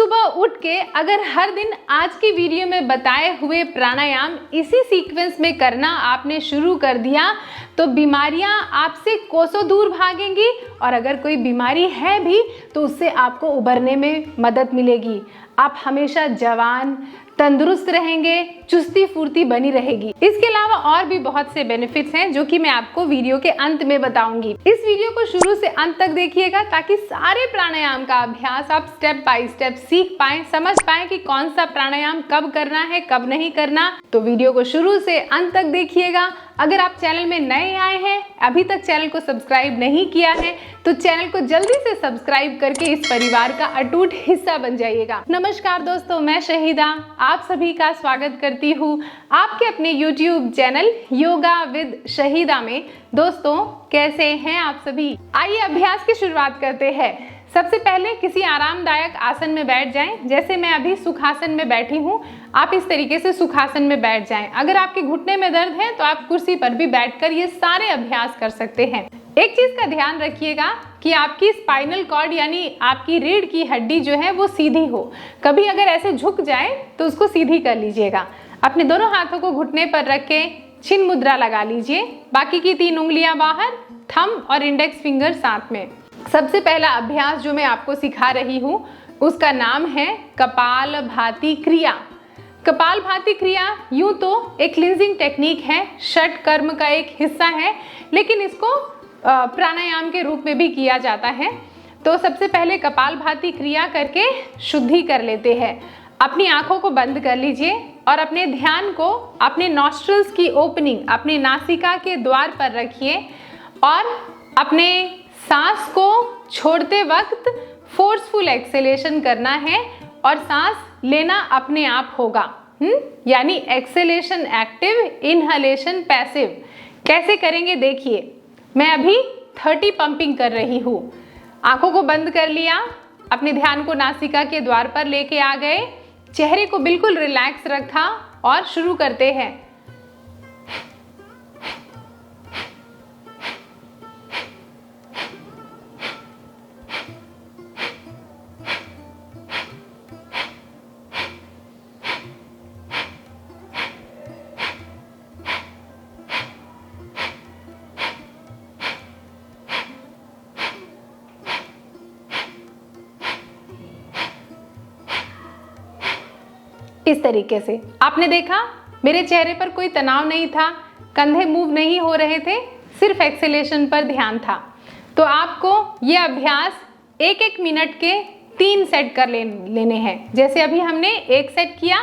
सुबह उठ के अगर हर दिन आज की वीडियो में बताए हुए प्राणायाम इसी सीक्वेंस में करना आपने शुरू कर दिया तो बीमारियां आपसे कोसों दूर भागेंगी, और अगर कोई बीमारी है भी तो उससे आपको उबरने में मदद मिलेगी। आप हमेशा जवान तंदुरुस्त रहेंगे, चुस्ती फुर्ती बनी रहेगी। इसके अलावा और भी बहुत से बेनिफिट्स हैं जो कि मैं आपको वीडियो के अंत में बताऊंगी। इस वीडियो को शुरू से अंत तक देखिएगा ताकि सारे प्राणायाम का अभ्यास आप स्टेप बाय स्टेप सीख पाएं, समझ पाएं कि कौन सा प्राणायाम कब करना है, कब नहीं करना। तो वीडियो को शुरू से अंत तक देखिएगा। अगर आप चैनल में नए आए हैं, अभी तक चैनल को सब्सक्राइब नहीं किया है, तो चैनल को जल्दी से सब्सक्राइब करके इस परिवार का अटूट हिस्सा बन जाइएगा। नमस्कार दोस्तों, मैं शहीदा आप सभी का स्वागत करती हूँ आपके अपने YouTube channel yoga with Shahida में। दोस्तों कैसे हैं आप सभी? आइए अभ्यास की शुरुआत करते हैं। सबसे पहले किसी आरामदायक आसन में बैठ जाएं। जैसे मैं अभी सुखासन में बैठी हूँ, आप इस तरीके से सुखासन में बैठ जाएं। अगर आपके घुटने में दर्द है तो आप कुर्सी पर भी बैठकर ये सारे अभ्यास कर सकते हैं। एक चीज का ध्यान रखिएगा कि आपकी स्पाइनल कॉर्ड यानी आपकी रीढ़ की हड्डी जो है वो सीधी हो। कभी अगर ऐसे झुक जाए तो उसको सीधी कर लीजिएगा। अपने दोनों हाथों को घुटने पर रख के छिन्न मुद्रा लगा लीजिए। बाकी की 3 उंगलियां बाहर, थंब और इंडेक्स फिंगर साथ में। सबसे पहला अभ्यास जो मैं आपको सिखा रही हूँ उसका नाम है कपालभाति क्रिया। कपालभाति क्रिया यूं तो एक क्लींजिंग टेक्निक है, षट कर्म का एक हिस्सा है, लेकिन इसको प्राणायाम के रूप में भी किया जाता है। तो सबसे पहले कपालभाति क्रिया करके शुद्धि कर लेते हैं। अपनी आंखों को बंद कर लीजिए और अपने ध्यान को अपने नॉस्ट्रल्स की ओपनिंग, अपने नासिका के द्वार पर रखिए और अपने सांस को छोड़ते वक्त फोर्सफुल एक्सेलेशन करना है और सांस लेना अपने आप होगा। यानी एक्सेलेशन एक्टिव, इनहलेशन पैसिव। कैसे करेंगे देखिए। मैं अभी 30 पंपिंग कर रही हूँ। आंखों को बंद कर लिया, अपने ध्यान को नासिका के द्वार पर लेके आ गए, चेहरे को बिल्कुल रिलैक्स रखा और शुरू करते हैं। इस तरीके से आपने देखा मेरे चेहरे पर कोई तनाव नहीं था, कंधे मूव नहीं हो रहे थे, सिर्फ एक्सेलेशन पर ध्यान था। तो आपको ये अभ्यास 1-1 मिनट के 3 सेट कर लेने हैं। जैसे अभी हमने 1 सेट किया,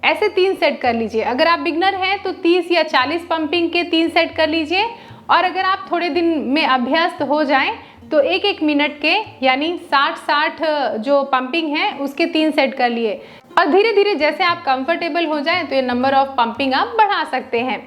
ऐसे 3 सेट कर लीजिए। अगर आप बिगनर हैं तो 30 या 40 पंपिंग के 3 सेट कर लीजिए, और अगर आप थोड़े दिन में अभ्यस्त हो जाएं तो 1-1 मिनट के यानी 60-60 जो पंपिंग है उसके 3 सेट कर लिए। और धीरे धीरे जैसे आप कंफर्टेबल हो जाएं तो ये नंबर ऑफ पंपिंग आप बढ़ा सकते हैं।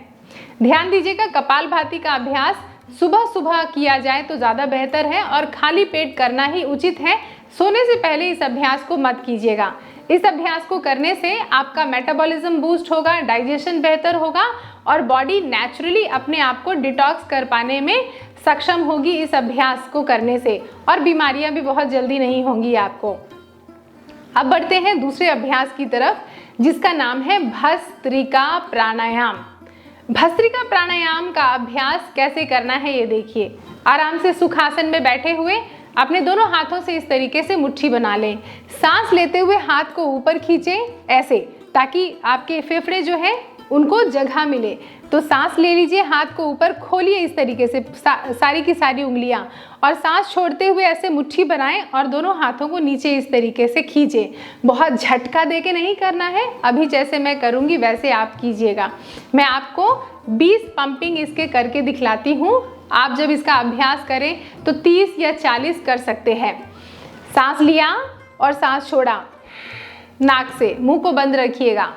ध्यान दीजिएगा, कपालभाति का अभ्यास सुबह सुबह किया जाए तो ज़्यादा बेहतर है और खाली पेट करना ही उचित है। सोने से पहले इस अभ्यास को मत कीजिएगा। इस अभ्यास को करने से आपका मेटाबॉलिज्म बूस्ट होगा, डाइजेशन बेहतर होगा और बॉडी नेचुरली अपने आप को डिटॉक्स कर पाने में सक्षम होगी इस अभ्यास को करने से, और बीमारियां भी बहुत जल्दी नहीं होंगी आपको। अब बढ़ते हैं दूसरे अभ्यास की तरफ जिसका नाम है भस्त्रिका प्राणायाम। भस्त्रिका प्राणायाम का अभ्यास कैसे करना है ये देखिए। आराम से सुखासन में बैठे हुए अपने दोनों हाथों से इस तरीके से मुट्ठी बना लें। सांस लेते हुए हाथ को ऊपर खींचें ऐसे, ताकि आपके फेफड़े जो है उनको जगह मिले। तो सांस ले लीजिए, हाथ को ऊपर खोलिए इस तरीके से सारी की सारी उंगलियां, और सांस छोड़ते हुए ऐसे मुट्ठी बनाएं और दोनों हाथों को नीचे इस तरीके से खींचें। बहुत झटका देके नहीं करना है, अभी जैसे मैं करूंगी वैसे आप कीजिएगा। मैं आपको 20 पंपिंग इसके करके दिखलाती हूँ। आप जब इसका अभ्यास करें तो 30 या 40 कर सकते हैं। सांस लिया और सांस छोड़ा, नाक से, मुंह को बंद रखिएगा।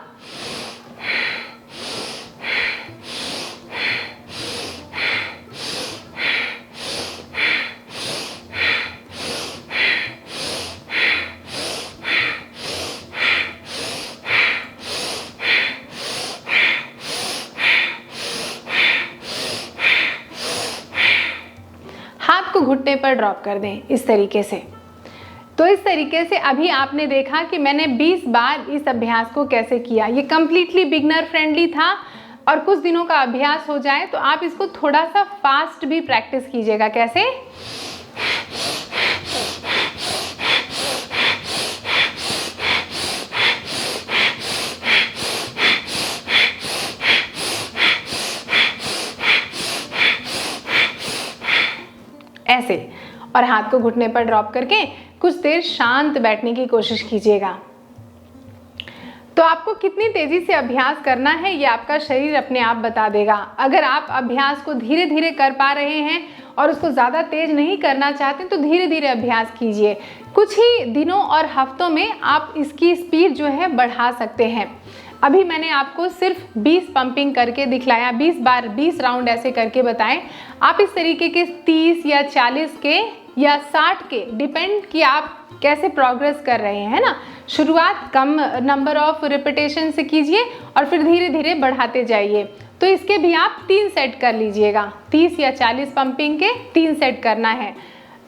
हाथ को घुटने पर ड्रॉप कर दें इस तरीके से। तो तो इस तरीके से अभी आपने देखा कि मैंने 20 बार इस अभ्यास को कैसे किया। ये कम्प्लीटली बिगनर फ्रेंडली था और कुछ दिनों का अभ्यास हो जाए तो आप इसको थोड़ा सा फास्ट भी प्रैक्टिस कीजिएगा। कैसे? ऐसे, और हाथ को घुटने पर ड्रॉप करके कुछ देर शांत बैठने की कोशिश कीजिएगा। तो आपको कितनी तेजी से अभ्यास करना है ये आपका शरीर अपने आप बता देगा। अगर आप अभ्यास को धीरे धीरे कर पा रहे हैं और उसको ज़्यादा तेज नहीं करना चाहते तो धीरे धीरे अभ्यास कीजिए। कुछ ही दिनों और हफ्तों में आप इसकी स्पीड जो है बढ़ा सकते हैं। अभी मैंने आपको सिर्फ 20 पंपिंग करके दिखलाया, 20 बार 20 राउंड ऐसे करके बताएं। आप इस तरीके के 30 या 40 के या 60 के, डिपेंड कि आप कैसे प्रोग्रेस कर रहे हैं ना। शुरुआत कम नंबर ऑफ रिपीटेशन से कीजिए और फिर धीरे धीरे बढ़ाते जाइए। तो इसके भी आप 3 सेट कर लीजिएगा। 30 या 40 पंपिंग के 3 सेट करना है।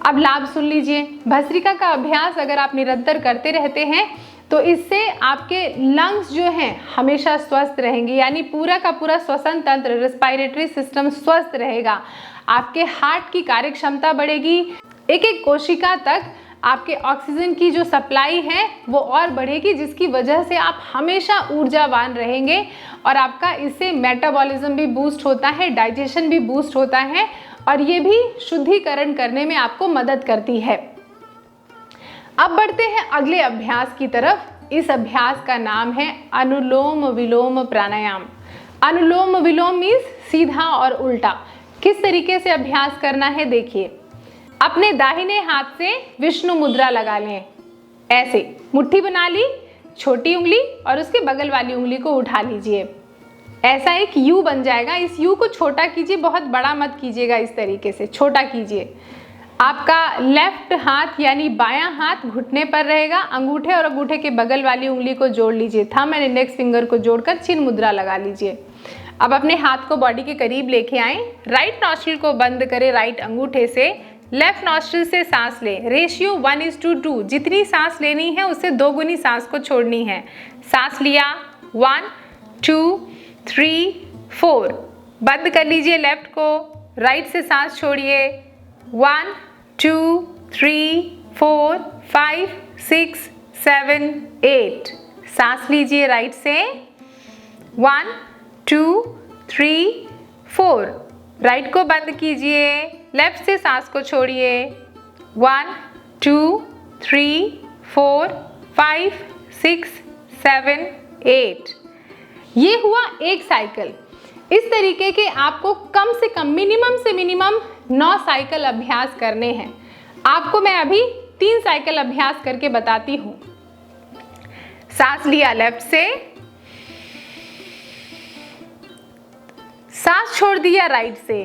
अब लाभ सुन लीजिए। भस्त्रिका का अभ्यास अगर आप निरंतर करते रहते हैं तो इससे आपके लंग्स जो हैं हमेशा स्वस्थ रहेंगे, यानी पूरा का पूरा श्वसन तंत्र, रेस्पिरेटरी सिस्टम स्वस्थ रहेगा। आपके हार्ट की कार्यक्षमता बढ़ेगी। एक एक कोशिका तक आपके ऑक्सीजन की जो सप्लाई है वो और बढ़ेगी, जिसकी वजह से आप हमेशा ऊर्जावान रहेंगे और आपका इससे मेटाबॉलिज्म भी बूस्ट होता है, डाइजेशन भी बूस्ट होता है और ये भी शुद्धिकरण करने में आपको मदद करती है। अब बढ़ते हैं अगले अभ्यास की तरफ। इस अभ्यास का नाम है अनुलोम विलोम प्राणायाम। अनुलोम विलोम मीन्स सीधा और उल्टा। किस तरीके से अभ्यास करना है देखिए। अपने दाहिने हाथ से विष्णु मुद्रा लगा लें। ऐसे मुट्ठी बना ली, छोटी उंगली और उसके बगल वाली उंगली को उठा लीजिए। ऐसा एक यू बन जाएगा। इस यू को छोटा कीजिए, बहुत बड़ा मत कीजिएगा, इस तरीके से छोटा कीजिए। आपका लेफ्ट हाथ यानी बायां हाथ घुटने पर रहेगा। अंगूठे और अंगूठे के बगल वाली उंगली को जोड़ लीजिए। थंब एंड इंडेक्स फिंगर को जोड़कर चिन्ह मुद्रा लगा लीजिए। अब अपने हाथ को बॉडी के करीब लेके आएं। राइट नॉस्ट्रिल को बंद करें राइट अंगूठे से। लेफ्ट नॉस्ट्रिल से सांस लें। रेशियो 1:2। जितनी सांस लेनी है उससे 2 गुनी सांस को छोड़नी है। सांस लिया 1 2 3 4। बंद कर लीजिए लेफ्ट को। राइट से सांस छोड़िए 1 2 3 4 5 6 7 8। सांस लीजिए राइट से 1 2 3 4। राइट को बंद कीजिए। लेफ्ट से सांस को छोड़िए 1 2 3 4 5 6 7 8। ये हुआ एक साइकिल। इस तरीके के आपको कम से कम मिनिमम से मिनिमम 9 साइकिल अभ्यास करने हैं। आपको मैं अभी 3 साइकिल अभ्यास करके बताती हूँ। सांस लिया लेफ्ट से, सांस छोड़ दिया राइट से,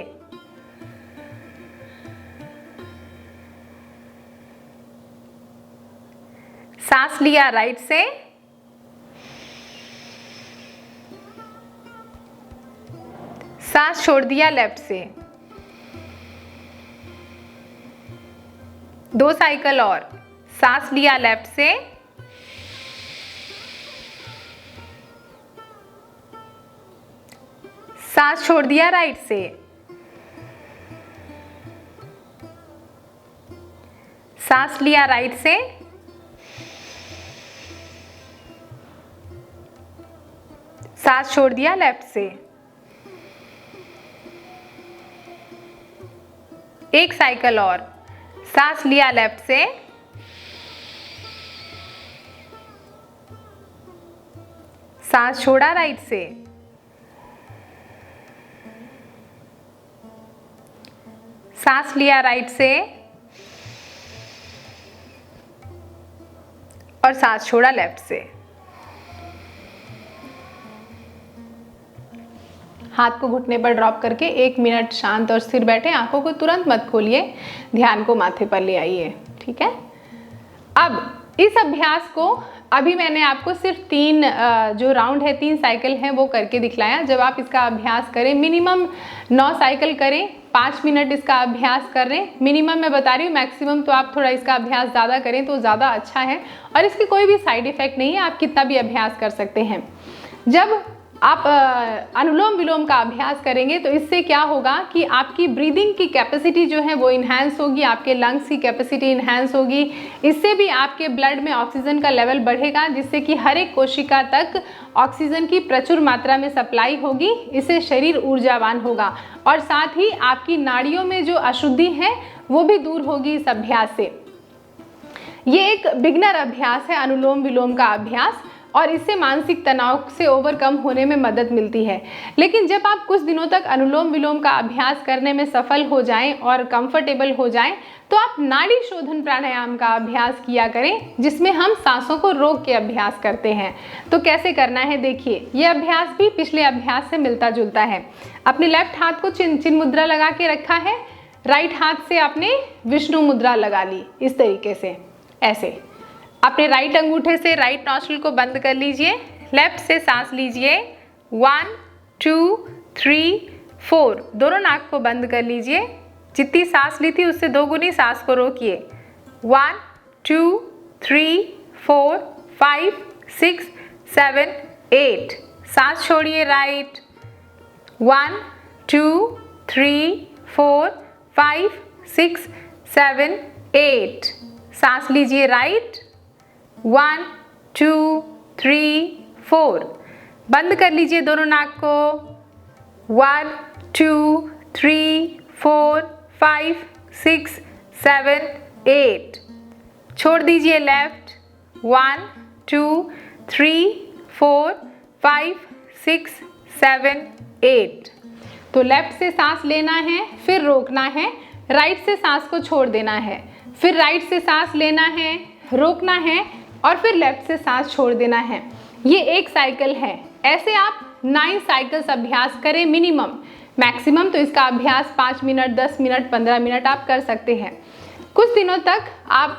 सांस लिया राइट से, सांस छोड़ दिया लेफ्ट से। 2 साइकिल और। सांस लिया लेफ्ट से, सांस छोड़ दिया राइट से, सांस लिया राइट से, सांस छोड़ दिया लेफ्ट से। एक साइकिल और। सांस लिया लेफ्ट से, सांस छोड़ा राइट से, सांस लिया राइट से और सांस छोड़ा लेफ्ट से। हाथ को घुटने पर ड्रॉप करके 1 मिनट शांत और स्थिर बैठे। आंखों को तुरंत मत खोलिए, ध्यान को माथे पर ले आइए। ठीक है। अब इस अभ्यास को अभी मैंने आपको सिर्फ 3 जो राउंड है, 3 साइकिल हैं वो करके दिखलाया। जब आप इसका अभ्यास करें मिनिमम 9 साइकिल करें 5 मिनट इसका अभ्यास कर रहे हैं। मिनिमम मैं बता रही हूँ, मैक्सिमम तो आप थोड़ा इसका अभ्यास ज़्यादा करें तो ज़्यादा अच्छा है, और इसकी कोई भी साइड इफ़ेक्ट नहीं है, आप कितना भी अभ्यास कर सकते हैं। जब आप अनुलोम विलोम का अभ्यास करेंगे तो इससे क्या होगा कि आपकी ब्रीदिंग की कैपेसिटी जो है वो इन्हांस होगी, आपके लंग्स की कैपेसिटी इन्हांस होगी। इससे भी आपके ब्लड में ऑक्सीजन का लेवल बढ़ेगा, जिससे कि हर एक कोशिका तक ऑक्सीजन की प्रचुर मात्रा में सप्लाई होगी। इससे शरीर ऊर्जावान होगा, और साथ ही आपकी नाड़ियों में जो अशुद्धि है वो भी दूर होगी इस अभ्यास से। ये एक बिगनर अभ्यास है अनुलोम विलोम का अभ्यास, और इससे मानसिक तनाव से ओवरकम होने में मदद मिलती है। लेकिन जब आप कुछ दिनों तक अनुलोम विलोम का अभ्यास करने में सफल हो जाएं और कंफर्टेबल हो जाएं, तो आप नाड़ी शोधन प्राणायाम का अभ्यास किया करें, जिसमें हम सांसों को रोक के अभ्यास करते हैं। तो कैसे करना है देखिए, ये अभ्यास भी पिछले अभ्यास से मिलता जुलता है। अपने लेफ्ट हाथ को चिन्ह मुद्रा लगा के रखा है, राइट हाथ से आपने विष्णु मुद्रा लगा ली, इस तरीके से ऐसे। अपने राइट अंगूठे से राइट नॉस्ट्रिल को बंद कर लीजिए, लेफ्ट से सांस लीजिए 1 2 3 4, दोनों नाक को बंद कर लीजिए। जितनी सांस ली थी उससे 2 गुनी सांस को रोकिए। 1 2 3 4 5 6 7 8, सांस छोड़िए राइट। 1 2 3 4 5 6 7 8, सांस लीजिए राइट। 1 2 3 4, बंद कर लीजिए दोनों नाक को। 1 2 3 4 5 6 7 8, छोड़ दीजिए लेफ्ट। 1 2 3 4 5 6 7 8। तो लेफ्ट से सांस लेना है, फिर रोकना है, राइट से सांस को छोड़ देना है, फिर राइट से सांस लेना है, रोकना है, और फिर लेफ्ट से सांस छोड़ देना है। ये एक साइकिल है। ऐसे आप 9 साइकिल्स अभ्यास करें मिनिमम। मैक्सिमम तो इसका अभ्यास 5 मिनट 10 मिनट 15 मिनट आप कर सकते हैं। कुछ दिनों तक आप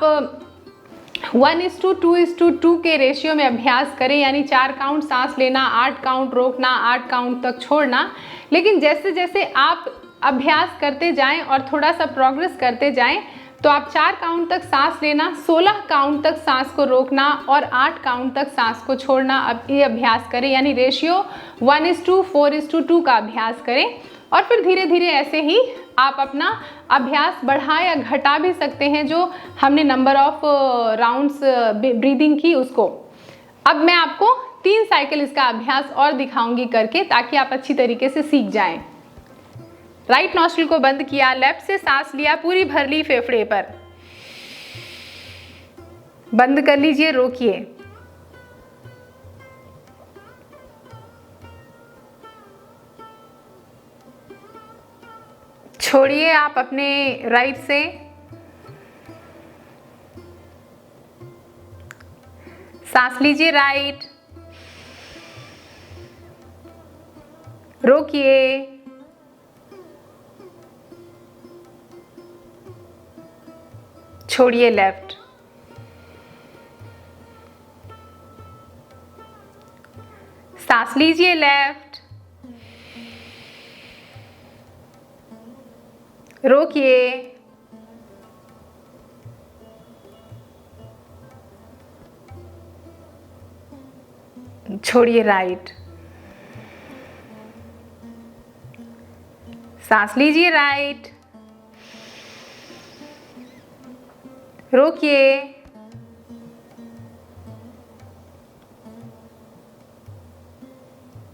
1:2:2 के रेशियो में अभ्यास करें, यानी 4 काउंट सांस लेना, 8 काउंट रोकना, 8 काउंट तक छोड़ना। लेकिन जैसे जैसे आप अभ्यास करते जाएं और थोड़ा सा प्रोग्रेस करते जाएं, तो आप 4 काउंट तक सांस लेना, 16 काउंट तक सांस को रोकना और 8 काउंट तक सांस को छोड़ना, अब ये अभ्यास करें। यानी रेशियो 1:4:2 का अभ्यास करें, और फिर धीरे धीरे ऐसे ही आप अपना अभ्यास बढ़ा या घटा भी सकते हैं, जो हमने नंबर ऑफ राउंड्स ब्रीदिंग की उसको। अब मैं आपको 3 साइकिल इसका अभ्यास और दिखाऊंगी करके, ताकि आप अच्छी तरीके से सीख जाएं। राइट नॉस्ट्रिल को बंद किया, लेफ्ट से सांस लिया, पूरी भर ली फेफड़े पर, बंद कर लीजिए, रोकिए। छोड़िए आप अपने राइट से, सांस लीजिए राइट, रोकिए, छोड़िए लेफ्ट, सांस लीजिए लेफ्ट, रोकिए, छोड़िए राइट, सांस लीजिए राइट, रोकिए,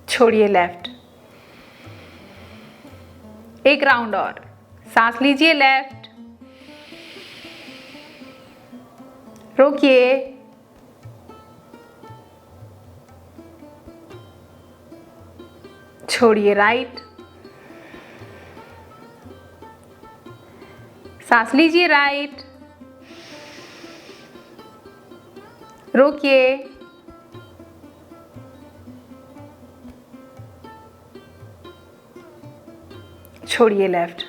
छोड़िए लेफ्ट। एक राउंड और, सांस लीजिए लेफ्ट, रोकिए, छोड़िए राइट, सांस लीजिए राइट, रोकिए, छोड़िए लेफ्ट।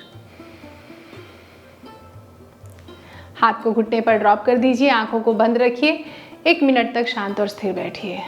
हाथ को घुटने पर ड्रॉप कर दीजिए, आंखों को बंद रखिए, 1 मिनट तक शांत और स्थिर बैठिए।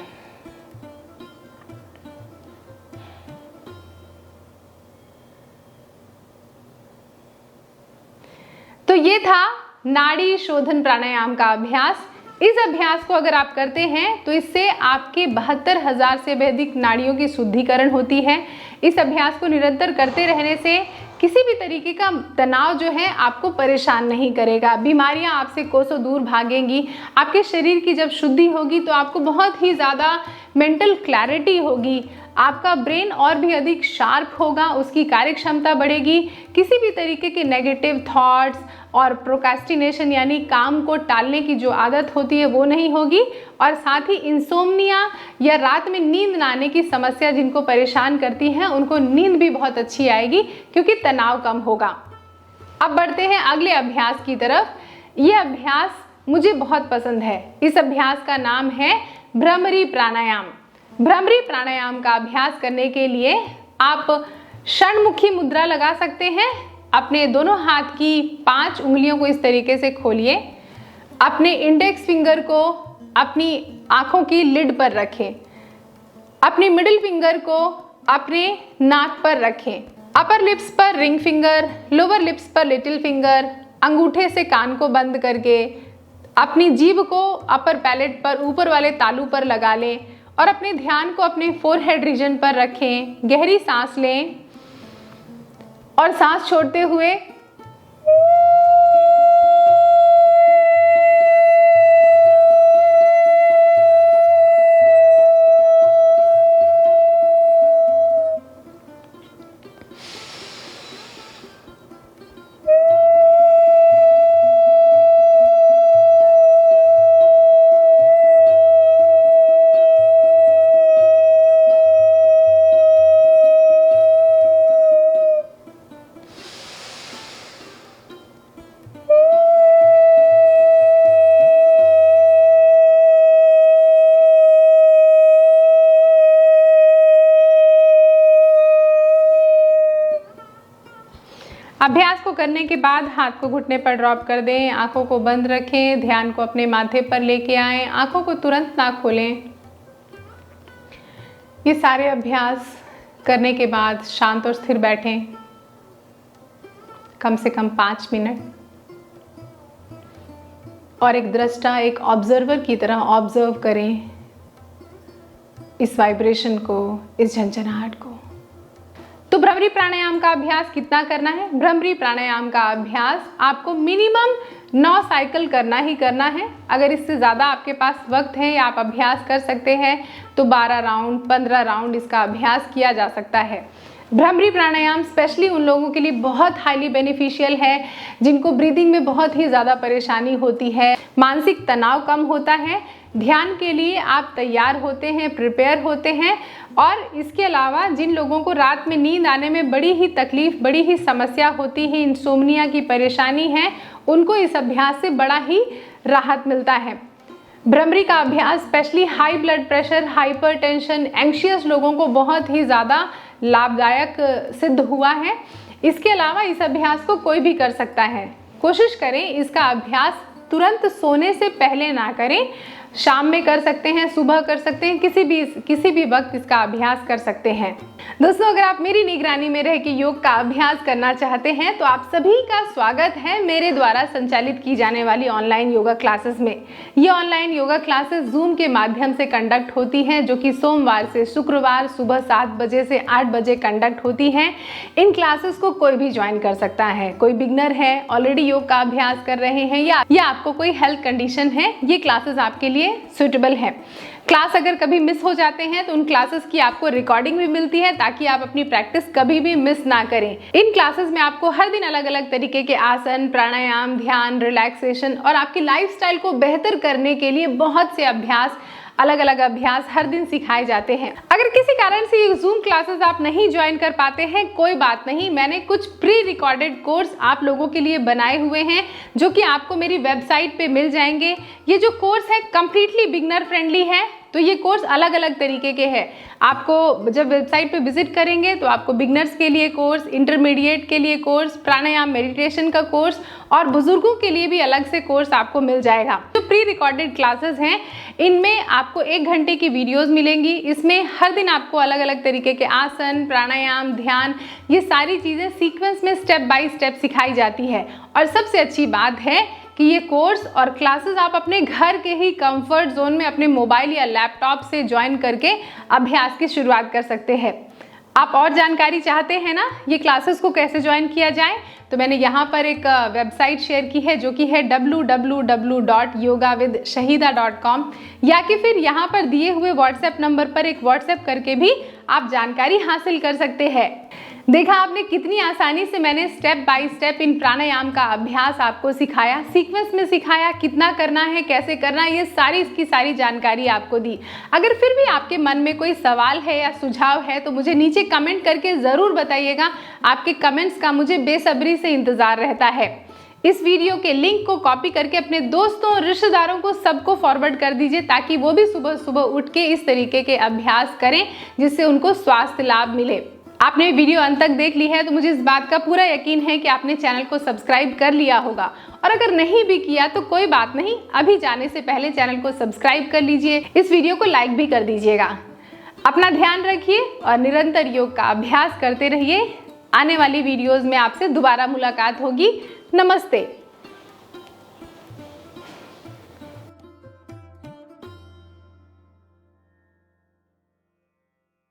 ये था नाड़ी शोधन प्राणायाम का अभ्यास। इस अभ्यास को अगर आप करते हैं तो इससे आपके 72,000 से भी अधिक नाड़ियों की शुद्धिकरण होती है। इस अभ्यास को निरंतर करते रहने से किसी भी तरीके का तनाव जो है आपको परेशान नहीं करेगा। बीमारियां आपसे कोसों दूर भागेंगी। आपके शरीर की जब शुद्धि होगी तो आपको बहुत ही ज़्यादा मेंटल क्लैरिटी होगी। आपका ब्रेन और भी अधिक शार्प होगा, उसकी कार्य क्षमता बढ़ेगी। किसी भी तरीके के नेगेटिव थॉट्स और प्रोक्रेस्टिनेशन यानी काम को टालने की जो आदत होती है वो नहीं होगी। और साथ ही इंसोम्निया या रात में नींद ना आने की समस्या जिनको परेशान करती है उनको नींद भी बहुत अच्छी आएगी क्योंकि तनाव कम होगा। अब बढ़ते हैं अगले अभ्यास की तरफ। ये अभ्यास मुझे बहुत पसंद है। इस अभ्यास का नाम है भ्रमरी प्राणायाम। भ्रमरी प्राणायाम का अभ्यास करने के लिए आप षणमुखी मुद्रा लगा सकते हैं। अपने दोनों हाथ की 5 उंगलियों को इस तरीके से खोलिए। अपने इंडेक्स फिंगर को अपनी आंखों की लिड पर रखें। अपनी मिडिल फिंगर को अपने नाक पर रखें। अपर लिप्स पर रिंग फिंगर, लोअर लिप्स पर लिटिल फिंगर, अंगूठे से कान को बंद करके अपनी जीभ को अपर पैलेट पर ऊपर वाले तालू पर लगा लें और अपने ध्यान को अपने फोरहेड रीजन पर रखें। गहरी सांस लें और सांस छोड़ते हुए अभ्यास को करने के बाद हाथ को घुटने पर ड्रॉप कर दें। आंखों को बंद रखें। ध्यान को अपने माथे पर लेके आएं। आंखों को तुरंत ना खोलें। ये सारे अभ्यास करने के बाद शांत और स्थिर बैठें कम से कम 5 मिनट और एक दृष्टा, एक ऑब्जर्वर की तरह ऑब्जर्व करें इस वाइब्रेशन को, इस झंझनाहट को। तो भ्रमरी प्राणायाम का अभ्यास कितना करना है? भ्रमरी प्राणायाम का अभ्यास आपको मिनिमम 9 साइकिल करना ही करना है। अगर इससे ज़्यादा आपके पास वक्त है या आप अभ्यास कर सकते हैं तो 12 राउंड, 15 राउंड इसका अभ्यास किया जा सकता है। भ्रमरी प्राणायाम स्पेशली उन लोगों के लिए बहुत हाईली बेनिफिशियल है जिनको ब्रीदिंग में बहुत ही ज़्यादा परेशानी होती है, मानसिक तनाव कम होता है, ध्यान के लिए आप तैयार होते हैं, प्रिपेयर होते हैं। और इसके अलावा जिन लोगों को रात में नींद आने में बड़ी ही तकलीफ, बड़ी ही समस्या होती है, इंसोम्निया की परेशानी है, उनको इस अभ्यास से बड़ा ही राहत मिलता है। भ्रमरी का अभ्यास specially high blood pressure, hypertension, anxious लोगों को बहुत ही ज़्यादा लाभदायक सिद्ध हुआ है। इसके अलावा इस अभ्यास को कोई भी कर सकता है। कोशिश करें इसका अभ्यास तुरंत सोने से पहले ना करें। शाम में कर सकते हैं, सुबह कर सकते हैं, किसी भी वक्त इसका अभ्यास कर सकते हैं। दोस्तों, अगर आप मेरी निगरानी में रह के योग का अभ्यास करना चाहते हैं तो आप सभी का स्वागत है मेरे द्वारा संचालित की जाने वाली ऑनलाइन योगा क्लासेस में। ये ऑनलाइन योगा क्लासेस जूम के माध्यम से कंडक्ट होती हैं, जो कि सोमवार से शुक्रवार सुबह 7 बजे से 8 बजे कंडक्ट होती हैं। इन क्लासेस को कोई भी ज्वाइन कर सकता है। कोई बिगनर है, ऑलरेडी योग का अभ्यास कर रहे हैं, या आपको कोई हेल्थ कंडीशन है, ये क्लासेस आपके लिए सुटेबल है। क्लास अगर कभी मिस हो जाते हैं तो उन क्लासेस की आपको रिकॉर्डिंग भी मिलती है ताकि आप अपनी प्रैक्टिस कभी भी मिस ना करें। इन क्लासेस में आपको हर दिन अलग अलग तरीके के आसन, प्राणायाम, ध्यान, रिलैक्सेशन और आपकी लाइफस्टाइल को बेहतर करने के लिए बहुत से अभ्यास, अलग अलग अभ्यास हर दिन सिखाए जाते हैं। अगर किसी कारण से ये जूम क्लासेस आप नहीं ज्वाइन कर पाते हैं, कोई बात नहीं, मैंने कुछ प्री रिकॉर्डेड कोर्स आप लोगों के लिए बनाए हुए हैं जो कि आपको मेरी वेबसाइट पे मिल जाएंगे। ये जो कोर्स है कंप्लीटली बिगनर फ्रेंडली है, तो ये कोर्स अलग अलग तरीके के हैं। आपको जब वेबसाइट पे विजिट करेंगे तो आपको बिगनर्स के लिए कोर्स, इंटरमीडिएट के लिए कोर्स, प्राणायाम मेडिटेशन का कोर्स और बुजुर्गों के लिए भी अलग से कोर्स आपको मिल जाएगा। तो प्री रिकॉर्डेड क्लासेस हैं, इनमें आपको 1 घंटे की वीडियोस मिलेंगी। इसमें हर दिन आपको अलग अलग तरीके के आसन, प्राणायाम, ध्यान, ये सारी चीज़ें सीक्वेंस में स्टेप बाय स्टेप सिखाई जाती है। और सबसे अच्छी बात है कि ये कोर्स और क्लासेस आप अपने घर के ही कंफर्ट जोन में अपने मोबाइल या लैपटॉप से ज्वाइन करके अभ्यास की शुरुआत कर सकते हैं। आप और जानकारी चाहते हैं ना ये क्लासेस को कैसे ज्वाइन किया जाए, तो मैंने यहाँ पर एक वेबसाइट शेयर की है जो कि है www.yogavidshahida.com, या कि फिर यहाँ पर दिए हुए व्हाट्सएप नंबर पर एक व्हाट्सएप करके भी आप जानकारी हासिल कर सकते हैं। देखा आपने कितनी आसानी से मैंने स्टेप बाय स्टेप इन प्राणायाम का अभ्यास आपको सिखाया, सीक्वेंस में सिखाया, कितना करना है, कैसे करना है, ये सारी इसकी सारी जानकारी आपको दी। अगर फिर भी आपके मन में कोई सवाल है या सुझाव है तो मुझे नीचे कमेंट करके ज़रूर बताइएगा। आपके कमेंट्स का मुझे बेसब्री से इंतज़ार रहता है। इस वीडियो के लिंक को कॉपी करके अपने दोस्तों और रिश्तेदारों को सबको फॉरवर्ड कर दीजिए ताकि वो भी सुबह सुबह उठ के इस तरीके के अभ्यास करें जिससे उनको स्वास्थ्य लाभ मिले। आपने वीडियो अंत तक देख ली है तो मुझे इस बात का पूरा यकीन है कि आपने चैनल को सब्सक्राइब कर लिया होगा, और अगर नहीं भी किया तो कोई बात नहीं, अभी जाने से पहले चैनल को सब्सक्राइब कर लीजिए, इस वीडियो को लाइक भी कर दीजिएगा। अपना ध्यान रखिए और निरंतर योग का अभ्यास करते रहिए। आने वाली वीडियोज़ में आपसे दोबारा मुलाकात होगी। नमस्ते।